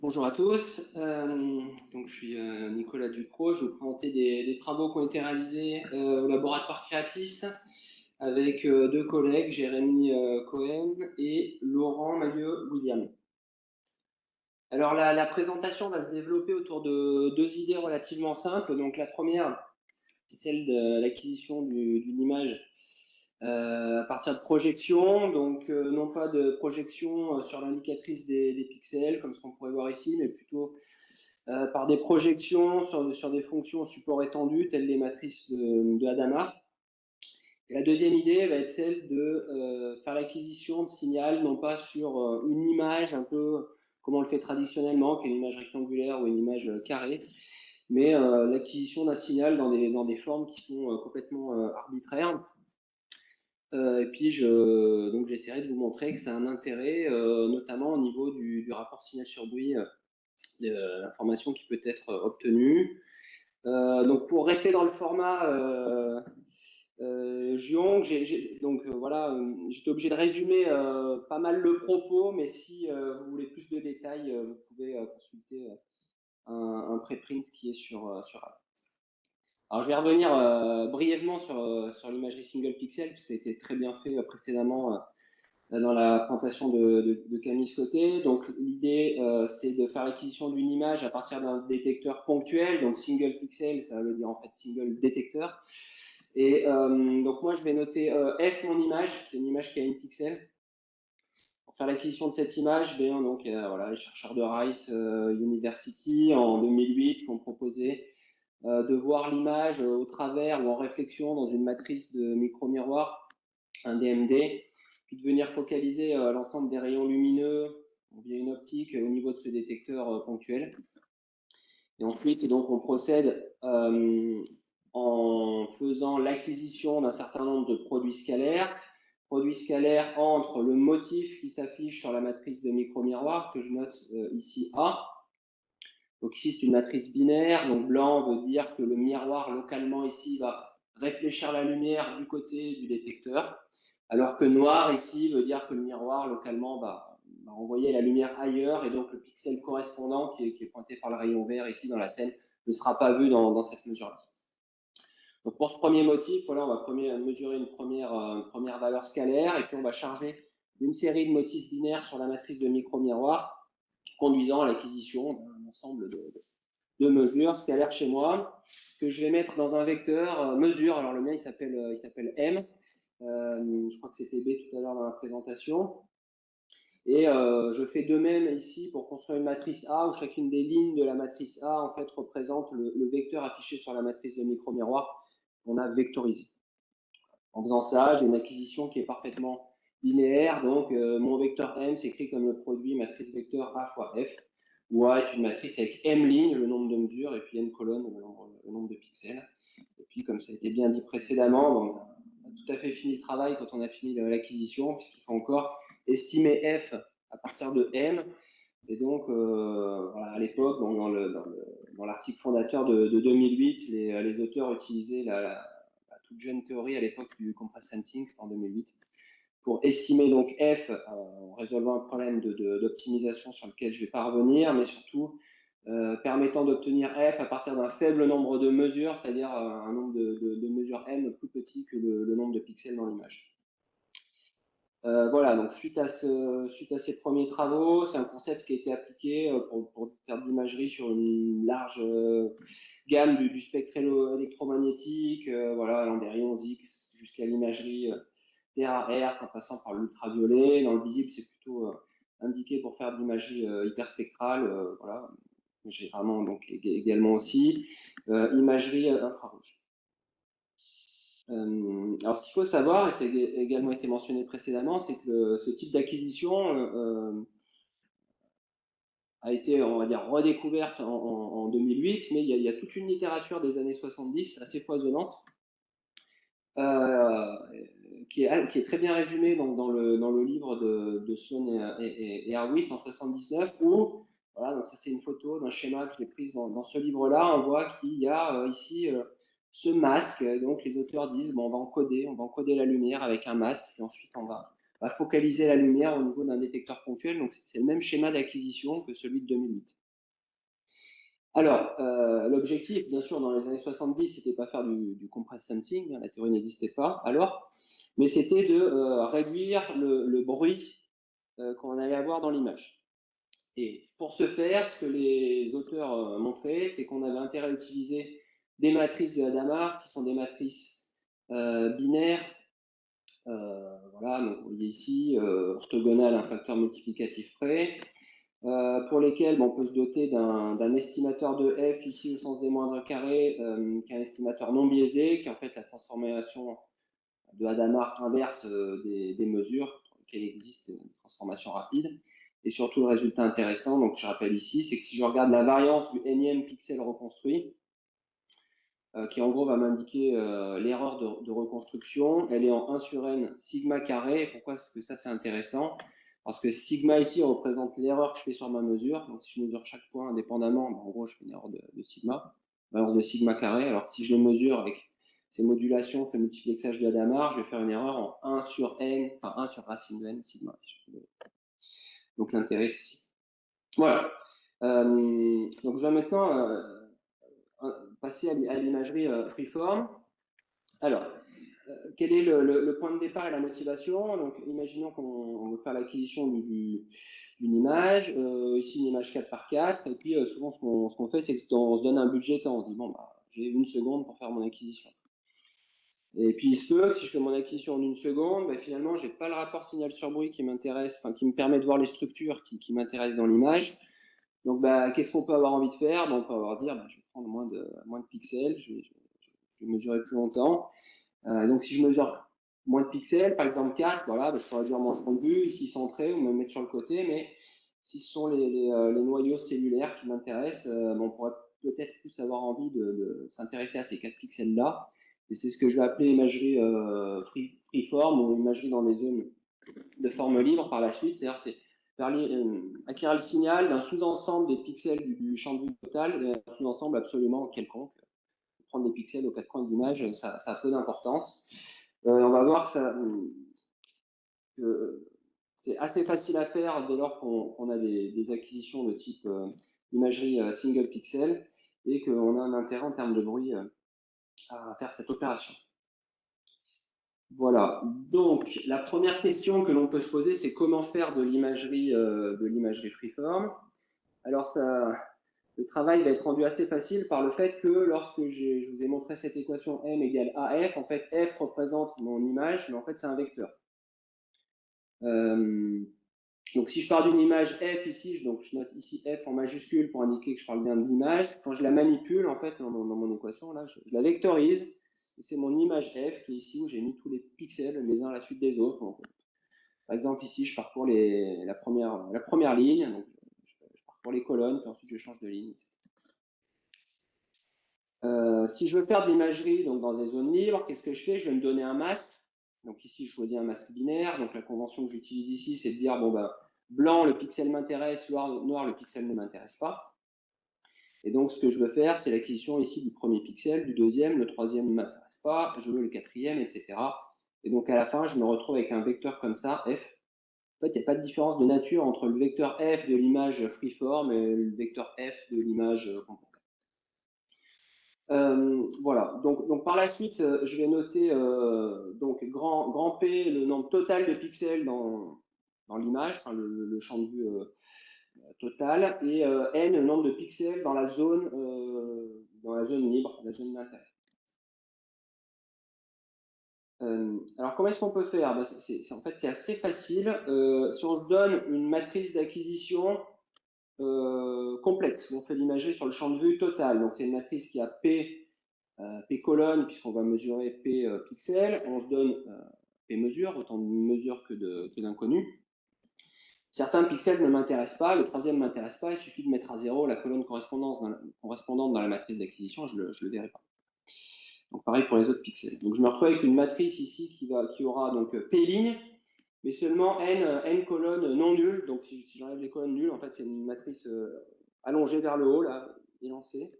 Bonjour à tous, donc je suis Nicolas Ducrot, je vais vous présenter des travaux qui ont été réalisés au laboratoire Creatis avec deux collègues, Jérémy Cohen et Laurent Mailleux-William. Alors la présentation va se développer autour de deux idées relativement simples. Donc la première, c'est celle de l'acquisition d'une image à partir de projections, donc non pas de projection sur l'indicatrice des pixels, comme ce qu'on pourrait voir ici, mais plutôt par des projections sur des fonctions support étendu, telles les matrices de Hadamard. Et la deuxième idée va être celle de faire l'acquisition de signal, non pas sur une image un peu comme on le fait traditionnellement, qui est une image rectangulaire ou une image carrée, mais l'acquisition d'un signal dans des formes qui sont complètement arbitraires. Et puis, j'essaierai de vous montrer que ça a un intérêt, notamment au niveau du rapport signal sur bruit, de l'information qui peut être obtenue. Donc, pour rester dans le format Gion, voilà, j'étais obligé de résumer pas mal le propos, mais si vous voulez plus de détails, vous pouvez consulter un préprint qui est sur App. Alors, je vais revenir brièvement sur l'imagerie single pixel, puisque ça a été très bien fait précédemment dans la présentation de Camille Scotté. Donc, l'idée, c'est de faire l'acquisition d'une image à partir d'un détecteur ponctuel. Donc, single pixel, ça veut dire en fait single détecteur. Et donc, moi, je vais noter F, mon image. C'est une image qui a une pixel. Pour faire l'acquisition de cette image, donc, voilà, les chercheurs de Rice University en 2008 qui ont proposé de voir l'image au travers ou en réflexion dans une matrice de micro-miroir, un DMD, puis de venir focaliser l'ensemble des rayons lumineux via une optique au niveau de ce détecteur ponctuel. Et ensuite, donc, on procède en faisant l'acquisition d'un certain nombre de produits scalaires entre le motif qui s'affiche sur la matrice de micro-miroir, que je note ici A. Donc ici, c'est une matrice binaire. Donc blanc veut dire que le miroir localement ici va réfléchir la lumière du côté du détecteur, alors que noir ici veut dire que le miroir localement va envoyer la lumière ailleurs, et donc le pixel correspondant qui est pointé par le rayon vert ici dans la scène ne sera pas vu dans cette mesure-là. Donc pour ce premier motif, voilà, on va mesurer une première valeur scalaire, et puis on va charger une série de motifs binaires sur la matrice de micro-miroir, conduisant à l'acquisition d'un ensemble de mesures scalaires chez moi, que je vais mettre dans un vecteur mesure. Alors le mien, il s'appelle M. Je crois que c'était B tout à l'heure dans la présentation. Et je fais de même ici pour construire une matrice A, où chacune des lignes de la matrice A en fait représente le vecteur affiché sur la matrice de micro-miroir qu'on a vectorisé. En faisant ça, j'ai une acquisition qui est parfaitement linéaire. Donc mon vecteur M s'écrit comme le produit matrice vecteur A fois F, où A est une matrice avec M lignes, le nombre de mesures, et puis N colonnes, le nombre de pixels. Et puis, comme ça a été bien dit précédemment, on a tout à fait fini le travail quand on a fini l'acquisition, puisqu'il faut encore estimer F à partir de M. Et donc, voilà, à l'époque, dans l'article fondateur de 2008, les auteurs utilisaient la toute jeune théorie à l'époque du compressed sensing, c'était en 2008, pour estimer donc F en résolvant un problème d'optimisation sur lequel je ne vais pas revenir, mais surtout permettant d'obtenir F à partir d'un faible nombre de mesures, c'est-à-dire un nombre de mesures M plus petit que le nombre de pixels dans l'image. Voilà, donc suite à ces premiers travaux, c'est un concept qui a été appliqué pour faire de l'imagerie sur une large gamme du spectre électromagnétique, voilà, allant des rayons X jusqu'à l'imagerie TRH en passant par l'ultraviolet. Dans le visible, c'est plutôt indiqué pour faire de l'imagerie hyperspectrale, voilà. J'ai vraiment donc également aussi imagerie infrarouge. Alors, ce qu'il faut savoir, et ça a également été mentionné précédemment, c'est que ce type d'acquisition a été, on va dire, redécouverte en 2008, mais il y a toute une littérature des années 70 assez foisonnante, qui est très bien résumée donc, dans le livre de Sloan et Harwitt en 79, où, voilà, donc ça c'est une photo d'un schéma que j'ai prise dans ce livre-là. On voit qu'il y a ici ce masque. Donc les auteurs disent, bon, on va encoder la lumière avec un masque, et ensuite on va va focaliser la lumière au niveau d'un détecteur ponctuel. Donc, c'est le même schéma d'acquisition que celui de 2008. Alors, l'objectif, bien sûr, dans les années 70, c'était pas faire du compressed sensing, hein, la théorie n'existait pas alors, mais c'était de réduire le bruit qu'on allait avoir dans l'image. Et pour ce faire, ce que les auteurs montraient, c'est qu'on avait intérêt à utiliser des matrices de Hadamard, qui sont des matrices binaires. Voilà, donc vous voyez ici, orthogonales à un facteur multiplicatif près. Pour lesquels on peut se doter d'un estimateur de f ici au sens des moindres carrés, qui est un estimateur non biaisé, qui est en fait la transformation de Hadamard inverse des mesures pour lesquelles il existe une transformation rapide. Et surtout le résultat intéressant, donc je rappelle ici, c'est que si je regarde la variance du énième pixel reconstruit, qui en gros va m'indiquer l'erreur de reconstruction, elle est en 1 sur n sigma carré. Pourquoi est-ce que ça c'est intéressant? Parce que sigma ici représente l'erreur que je fais sur ma mesure. Donc si je mesure chaque point indépendamment, ben, en gros je fais une erreur de sigma, valeur de sigma carré. Alors que si je les mesure avec ces modulations, ce multiplexage de Hadamard, je vais faire une erreur en 1 sur n, enfin 1 sur racine de n sigma. Donc l'intérêt est ici. Voilà. Donc je vais maintenant passer à l'imagerie freeform. Alors, quel est le point de départ et la motivation? Donc, imaginons qu'on veut faire l'acquisition d'une image, ici une image 4 par 4, et puis souvent ce qu'on fait, c'est qu'on se donne un budget temps, on se dit, bon, bah, j'ai 1 seconde pour faire mon acquisition. Et puis il se peut que si je fais mon acquisition en 1 seconde, bah, finalement, je n'ai pas le rapport signal sur bruit qui m'intéresse, enfin, qui me permet de voir les structures qui m'intéressent dans l'image. Donc, bah, qu'est-ce qu'on peut avoir envie de faire? Bah, on peut avoir dire, bah, je vais prendre moins de pixels, je vais mesurer plus longtemps. Donc, si je mesure moins de pixels, par exemple 4, voilà, bah, je peux réduire mon champ de vue, ici centré, ou me mettre sur le côté, mais si ce sont les noyaux cellulaires qui m'intéressent, on pourrait peut-être plus avoir envie de s'intéresser à ces 4 pixels-là. Et c'est ce que je vais appeler imagerie freeform ou imagerie dans des zones de forme libre par la suite. C'est-à-dire, c'est acquérir le signal d'un sous-ensemble des pixels du champ de vue total et un sous-ensemble absolument quelconque. Prendre des pixels aux 4 coins de l'image, ça a peu d'importance. On va voir que c'est assez facile à faire dès lors qu'on a des acquisitions de type imagerie single pixel et qu'on a un intérêt en termes de bruit à faire cette opération. Voilà, donc la première question que l'on peut se poser, c'est comment faire de l'imagerie freeform. Alors le travail va être rendu assez facile par le fait que lorsque je vous ai montré cette équation m égale AF, en fait f représente mon image, mais en fait c'est un vecteur. Donc si je pars d'une image f ici, donc je note ici f en majuscule pour indiquer que je parle bien de l'image, quand je la manipule en fait dans mon équation, là, je la vectorise. C'est mon image f qui est ici où j'ai mis tous les pixels les uns à la suite des autres. Donc, par exemple, ici, je parcours la première ligne, donc je parcours les colonnes, puis ensuite je change de ligne, etc. Si je veux faire de l'imagerie dans des zones libres, qu'est-ce que je fais? Je vais me donner un masque. Donc ici, je choisis un masque binaire. Donc la convention que j'utilise ici, c'est de dire, bon ben, blanc, le pixel m'intéresse, noir, le pixel ne m'intéresse pas. Et donc, ce que je veux faire, c'est l'acquisition ici du premier pixel, du deuxième, le troisième ne m'intéresse pas, je veux le quatrième, etc. Et donc, à la fin, je me retrouve avec un vecteur comme ça, f. En fait, il n'y a pas de différence de nature entre le vecteur f de l'image freeform et le vecteur f de l'image complète. Voilà, donc par la suite, je vais noter donc grand P, le nombre total de pixels dans l'image, enfin le champ de vue total, et n, le nombre de pixels dans la zone libre, la zone d'intérêt. Alors, comment est-ce qu'on peut faire? En fait, c'est assez facile. Si on se donne une matrice d'acquisition complète, on fait l'imagerie sur le champ de vue total. Donc, c'est une matrice qui a P colonne, puisqu'on va mesurer P pixels. On se donne P mesures, autant de mesures que d'inconnus. Certains pixels ne m'intéressent pas, le troisième ne m'intéresse pas, il suffit de mettre à 0 la colonne correspondante dans la matrice d'acquisition, je ne le verrai pas. Donc pareil pour les autres pixels. Donc je me retrouve avec une matrice ici qui aura donc P lignes, mais seulement n colonnes non nulles. Donc si j'enlève les colonnes nulles, en fait c'est une matrice allongée vers le haut, là, élancée.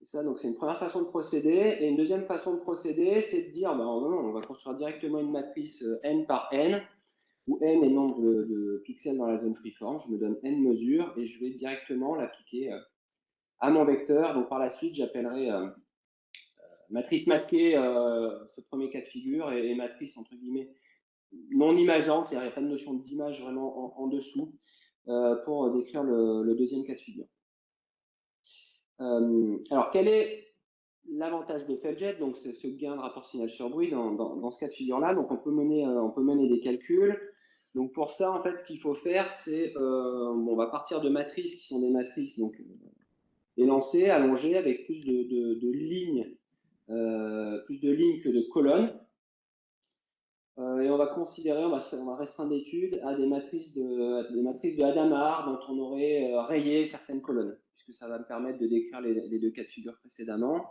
Et ça, donc c'est une première façon de procéder. Et une deuxième façon de procéder, c'est de dire, ben, non, on va construire directement une matrice n par n. où n est le nombre de pixels dans la zone freeform. Je me donne n mesures et je vais directement l'appliquer à mon vecteur. Donc par la suite, j'appellerai matrice masquée ce premier cas de figure et matrice entre guillemets non imageante, c'est-à-dire il n'y a pas de notion d'image vraiment en dessous pour décrire le deuxième cas de figure. Alors quel est l'avantage de FELJET? Donc c'est ce gain de rapport signal sur bruit dans ce cas de figure-là. Donc on peut mener des calculs. Donc pour ça, en fait, ce qu'il faut faire, c'est on va partir de matrices qui sont des matrices donc élancées, allongées, avec plus de lignes que de colonnes. Et on va considérer, on va restreindre l'étude à des matrices de Hadamard dont on aurait rayé certaines colonnes, puisque ça va me permettre de décrire les deux cas de figure précédemment.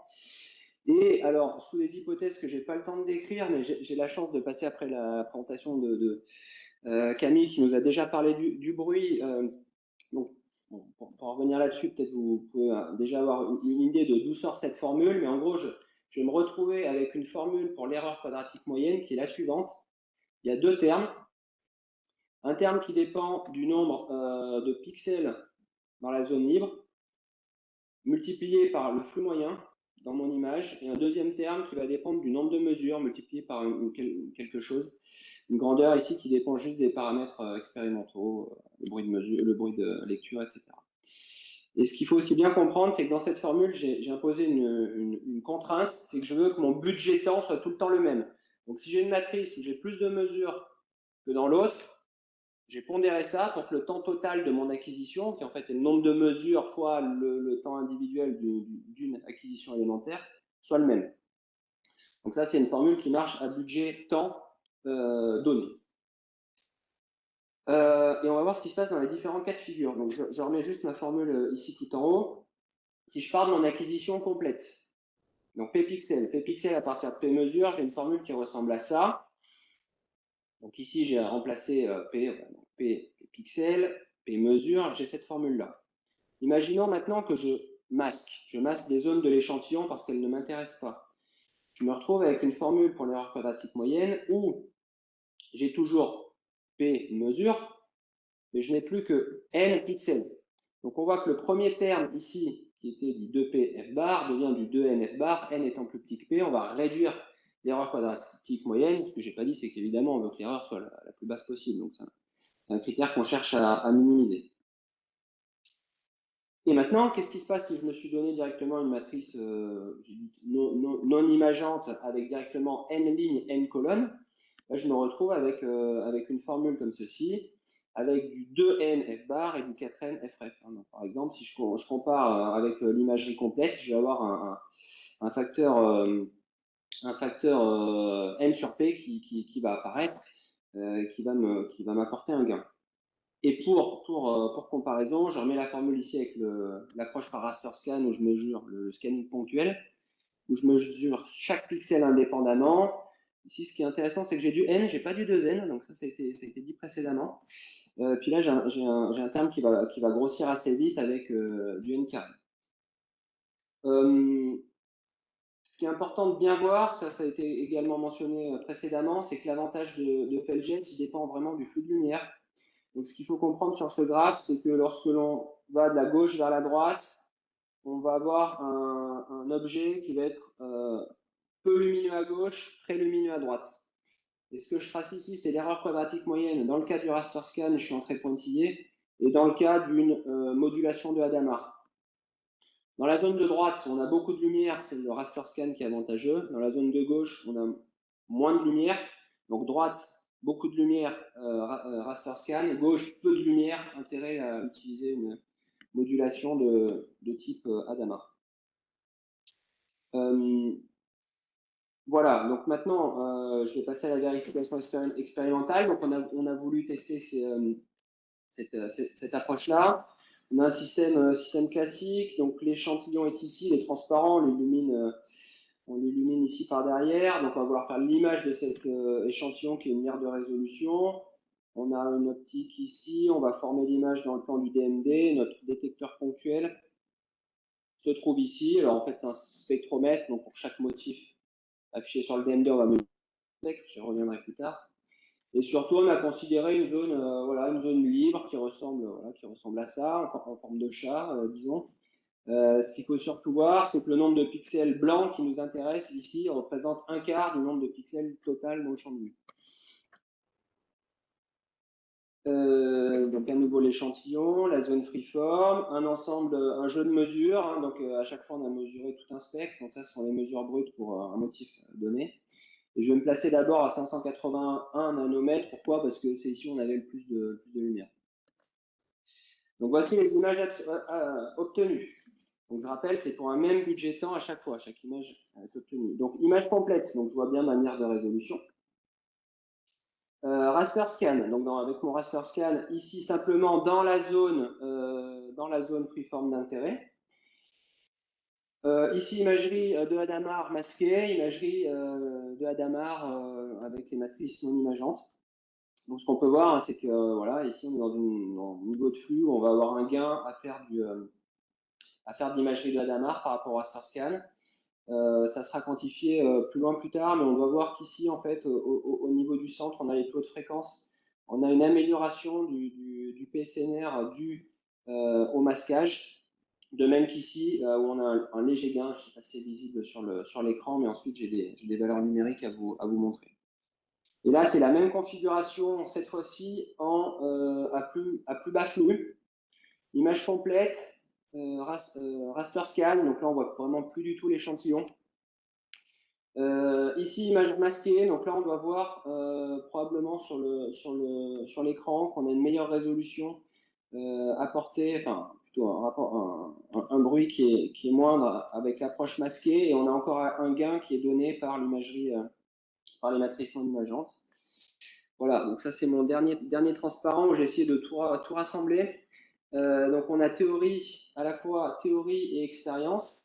Et alors, sous les hypothèses que j'ai pas le temps de décrire, mais j'ai la chance de passer après la présentation de Camille qui nous a déjà parlé du bruit. Donc, bon, pour revenir là-dessus, peut-être vous pouvez déjà avoir une idée de d'où sort cette formule, mais en gros, je vais me retrouver avec une formule pour l'erreur quadratique moyenne qui est la suivante. Il y a deux termes. Un terme qui dépend du nombre de pixels dans la zone libre, multiplié par le flux moyen dans mon image, et un deuxième terme qui va dépendre du nombre de mesures multiplié par quelque chose, une grandeur ici qui dépend juste des paramètres expérimentaux, le bruit de mesure, le bruit de lecture, etc. Et ce qu'il faut aussi bien comprendre, c'est que dans cette formule, j'ai imposé une contrainte, c'est que je veux que mon budget temps soit tout le temps le même. Donc si j'ai une matrice où j'ai plus de mesures que dans l'autre, j'ai pondéré ça pour que le temps total de mon acquisition, qui en fait est le nombre de mesures fois le temps individuel d'une acquisition élémentaire, soit le même. Donc ça, c'est une formule qui marche à budget temps donné. Et on va voir ce qui se passe dans les différents cas de figure. Donc je remets juste ma formule ici tout en haut. Si je pars de mon acquisition complète, donc P pixels à partir de P mesure, j'ai une formule qui ressemble à ça. Donc ici, j'ai remplacé P pixels, P mesure, j'ai cette formule-là. Imaginons maintenant que je masque des zones de l'échantillon parce qu'elles ne m'intéressent pas. Je me retrouve avec une formule pour l'erreur quadratique moyenne où j'ai toujours P mesure, mais je n'ai plus que N pixels. Donc on voit que le premier terme ici, qui était du 2P F bar, devient du 2N F bar, N étant plus petit que P. On va réduire l'erreur quadratique moyenne. Ce que je n'ai pas dit, c'est qu'évidemment, on veut que l'erreur soit la plus basse possible. Donc c'est un critère qu'on cherche à minimiser. Et maintenant, qu'est-ce qui se passe si je me suis donné directement une matrice non imageante avec directement n lignes, n colonnes? Là, je me retrouve avec une formule comme ceci, avec du 2n f bar et du 4n frf. Donc, par exemple, si je compare avec l'imagerie complète, je vais avoir un facteur n sur p qui va apparaître, qui va m'apporter un gain. Et pour comparaison, je remets la formule ici avec l'approche par raster scan où je mesure le scanning ponctuel, où je mesure chaque pixel indépendamment. Ici, ce qui est intéressant, c'est que j'ai du n, j'ai pas du 2n, donc ça a été dit précédemment. Puis là, j'ai un terme qui va grossir assez vite avec du n carré. Ce qui est important de bien voir, ça a été également mentionné précédemment, c'est que l'avantage de FELJET, il dépend vraiment du flux de lumière. Donc, ce qu'il faut comprendre sur ce graphe, c'est que lorsque l'on va de la gauche vers la droite, on va avoir un objet qui va être peu lumineux à gauche, très lumineux à droite. Et ce que je trace ici, c'est l'erreur quadratique moyenne. Dans le cas du raster scan, je suis en trait pointillé. Et dans le cas d'une modulation de Hadamard. Dans la zone de droite, on a beaucoup de lumière, c'est le raster scan qui est avantageux. Dans la zone de gauche, on a moins de lumière. Donc droite, beaucoup de lumière, raster scan. Gauche, peu de lumière, intérêt à utiliser une modulation de type Hadamard. Voilà, donc maintenant, je vais passer à la vérification expérimentale. Donc on a voulu tester cette approche-là. On a un système classique, donc l'échantillon est ici, il est transparent, on l'illumine ici par derrière. Donc on va vouloir faire l'image de cet échantillon qui est une lumière de résolution. On a une optique ici, on va former l'image dans le plan du DMD. Notre détecteur ponctuel se trouve ici. Alors en fait, c'est un spectromètre, donc pour chaque motif affiché sur le DMD, on va mesurer, je reviendrai plus tard. Et surtout, on a considéré une zone, voilà, une zone libre qui ressemble à ça, en forme de chat, disons. Ce qu'il faut surtout voir, c'est que le nombre de pixels blancs qui nous intéresse ici représente un quart du nombre de pixels total dans le champ de vue. Donc à nouveau l'échantillon, la zone freeform, un ensemble, un jeu de mesures. Hein, donc à chaque fois on a mesuré tout un spectre. Donc ça ce sont les mesures brutes pour un motif donné. Et je vais me placer d'abord à 581 nanomètres. Pourquoi? Parce que c'est ici où on avait le plus de lumière. Donc voici les images obtenues. Donc je rappelle, c'est pour un même budget temps à chaque fois, chaque image est obtenue. Donc image complète, donc je vois bien ma manière de résolution. Raster scan, donc avec mon raster scan, ici simplement dans la zone freeform d'intérêt. Ici, imagerie de Hadamard masquée, imagerie de Hadamard avec les matrices non imageantes. Donc ce qu'on peut voir, hein, c'est que voilà, ici on est dans un niveau de flux où on va avoir un gain à faire d'imagerie de Hadamard par rapport au raster scan. Ça sera quantifié plus loin plus tard, mais on doit voir qu'ici, en fait, au niveau du centre, on a les taux de fréquence. On a une amélioration du PSNR dû au masquage. De même qu'ici, où on a un léger gain, je ne sais pas si c'est visible sur l'écran, mais ensuite j'ai des valeurs numériques à vous montrer. Et là, c'est la même configuration, cette fois-ci à plus bas flux. Image complète, raster scan, donc là on voit vraiment plus du tout l'échantillon. Ici, image masquée, donc là on doit voir probablement sur l'écran qu'on a une meilleure résolution apportée, enfin plutôt un bruit qui est moindre avec l'approche masquée, et on a encore un gain qui est donné par l'imagerie, par les matrices non imageantes. Voilà, donc ça c'est mon dernier transparent où j'ai essayé de tout rassembler. Donc on a théorie, à la fois théorie et expérience.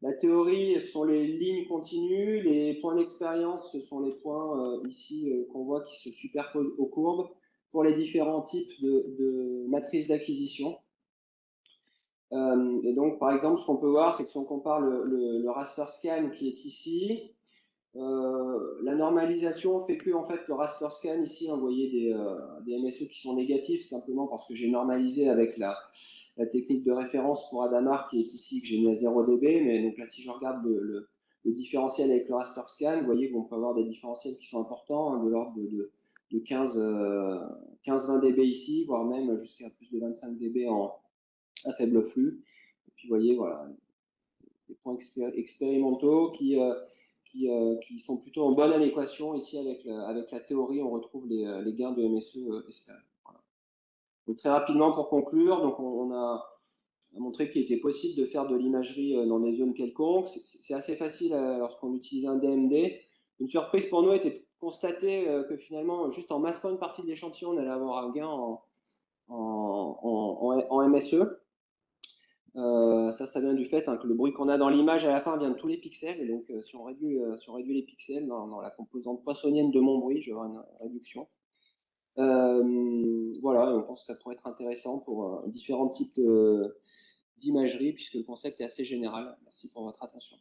La théorie, ce sont les lignes continues. Les points d'expérience, ce sont les points ici qu'on voit qui se superposent aux courbes pour les différents types de matrices d'acquisition. Et donc, par exemple, ce qu'on peut voir, c'est que si on compare le raster scan qui est ici, la normalisation fait que en fait, le raster scan ici, vous voyez des MSE qui sont négatifs, simplement parce que j'ai normalisé avec la technique de référence pour Hadamard qui est ici, que j'ai mis à 0 dB. Mais donc là, si je regarde le différentiel avec le raster scan, vous voyez qu'on peut avoir des différentiels qui sont importants, hein, de l'ordre de 15-20 dB ici, voire même jusqu'à plus de 25 dB à faible flux. Et puis, vous voyez, voilà, des points expérimentaux qui sont plutôt en bonne adéquation ici avec la théorie. On retrouve les gains de MSE espérés. Voilà. Donc très rapidement pour conclure, donc on a montré qu'il était possible de faire de l'imagerie dans des zones quelconques. C'est assez facile lorsqu'on utilise un DMD. Une surprise pour nous était de constater que finalement, juste en masquant une partie de l'échantillon, on allait avoir un gain en MSE. Ça vient du fait que le bruit qu'on a dans l'image à la fin vient de tous les pixels. Et donc, si on réduit les pixels dans la composante poissonienne de mon bruit, je vais avoir une réduction. Voilà, on pense que ça pourrait être intéressant pour différents types d'imagerie, puisque le concept est assez général. Merci pour votre attention.